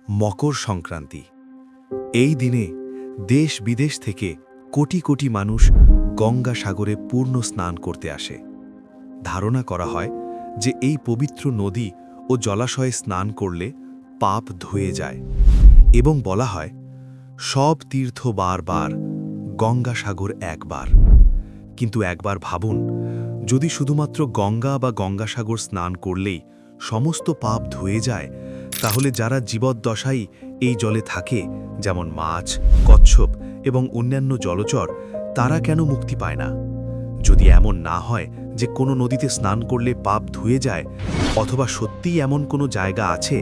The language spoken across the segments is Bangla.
মকর সংক্রান্তি। এই দিনে দেশ বিদেশ থেকে কোটি কোটি মানুষ গঙ্গা সাগরে পূর্ণ স্নান করতে আসে। ধারণা করা হয় যে এই পবিত্র নদী ও জলাশয়ে স্নান করলে পাপ ধুয়ে যায় এবং বলা হয় সব তীর্থ বারবার, গঙ্গা সাগর একবার। কিন্তু একবার ভাবুন, যদি শুধুমাত্র গঙ্গা বা গঙ্গাসাগর স্নান করলেই সমস্ত পাপ ধুয়ে যায়, তাহলে যারা জীবদ্দশায় এই জলে থাকে, যেমন মাছ, কচ্ছপ এবং অন্যান্য জলচর, তারা কেন মুক্তি পায় না? যদি এমন না হয় যে কোনো নদীতে স্নান করলে পাপ ধুয়ে যায়, অথবা সত্যিই এমন কোনো জায়গা আছে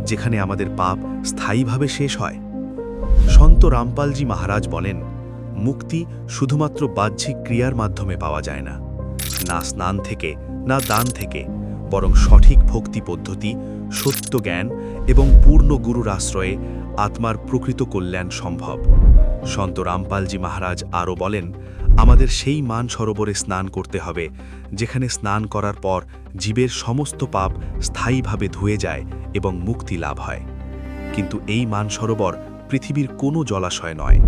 যেখানে আমাদের পাপ স্থায়ীভাবে শেষ হয়? সন্ত রামপালজি মহারাজ বলেন, মুক্তি শুধুমাত্র বাহ্যিক ক্রিয়ার মাধ্যমে পাওয়া যায় না, না স্নান থেকে, না দান থেকে, বরং সঠিক ভক্তি পদ্ধতি, সত্য জ্ঞান এবং পূর্ণ গুরুর আশ্রয়ে আত্মার প্রকৃত কল্যাণ সম্ভব। সন্ত রামপালজি মহারাজ আরও বলেন, আমাদের সেই মান সরোবরে স্নান করতে হবে যেখানে স্নান করার পর জীবের সমস্ত পাপ স্থায়ীভাবে ধুয়ে যায় এবং মুক্তি লাভ হয়। কিন্তু এই মান সরোবর পৃথিবীর কোনো জলাশয় নয়।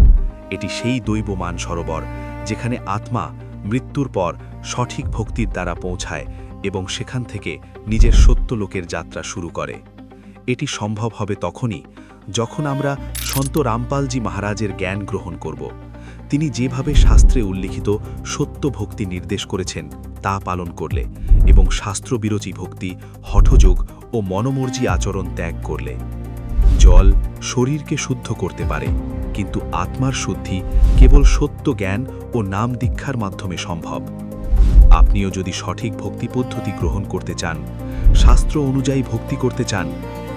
এটি সেই দৈব মান সরোবর যেখানে আত্মা মৃত্যুর পর সঠিক ভক্তির দ্বারা পৌঁছায় এবং সেখান থেকে নিজের সত্যলোকের যাত্রা শুরু করে। এটি সম্ভব হবে তখনই যখন আমরা সন্ত রামপালজি মহারাজের জ্ঞান গ্রহণ করব। তিনি যেভাবে শাস্ত্রে উল্লিখিত সত্য ভক্তি নির্দেশ করেছেন তা পালন করলে এবং শাস্ত্রবিরোধী ভক্তি, হঠযোগ ও মনোমর্জি আচরণ ত্যাগ করলে। জল শরীরকে শুদ্ধ করতে পারে, কিন্তু আত্মার শুদ্ধি কেবল সত্য জ্ঞান ও নাম দীক্ষার মাধ্যমে সম্ভব। আপনিও যদি সঠিক ভক্তি পদ্ধতি গ্রহণ করতে চান, শাস্ত্র অনুযায়ী ভক্তি করতে চান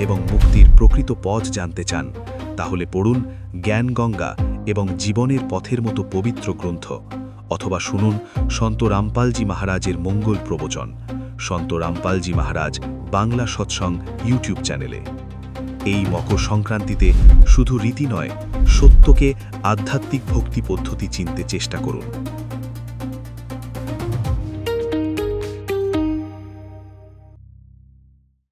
এবং মুক্তির প্রকৃত পথ জানতে চান, তাহলে পড়ুন জ্ঞানগঙ্গা এবং জীবনের পথের মতো পবিত্র গ্রন্থ, অথবা শুনুন সন্ত রামপালজি মহারাজের মঙ্গল প্রবচন, সন্ত রামপালজি মহারাজ বাংলা সৎসঙ্গ ইউটিউব চ্যানেলে। এই মকর সংক্রান্তিতে শুধু রীতি নয়, সত্যকে আধ্যাত্মিক ভক্তি পদ্ধতি চিনতে চেষ্টা করুন।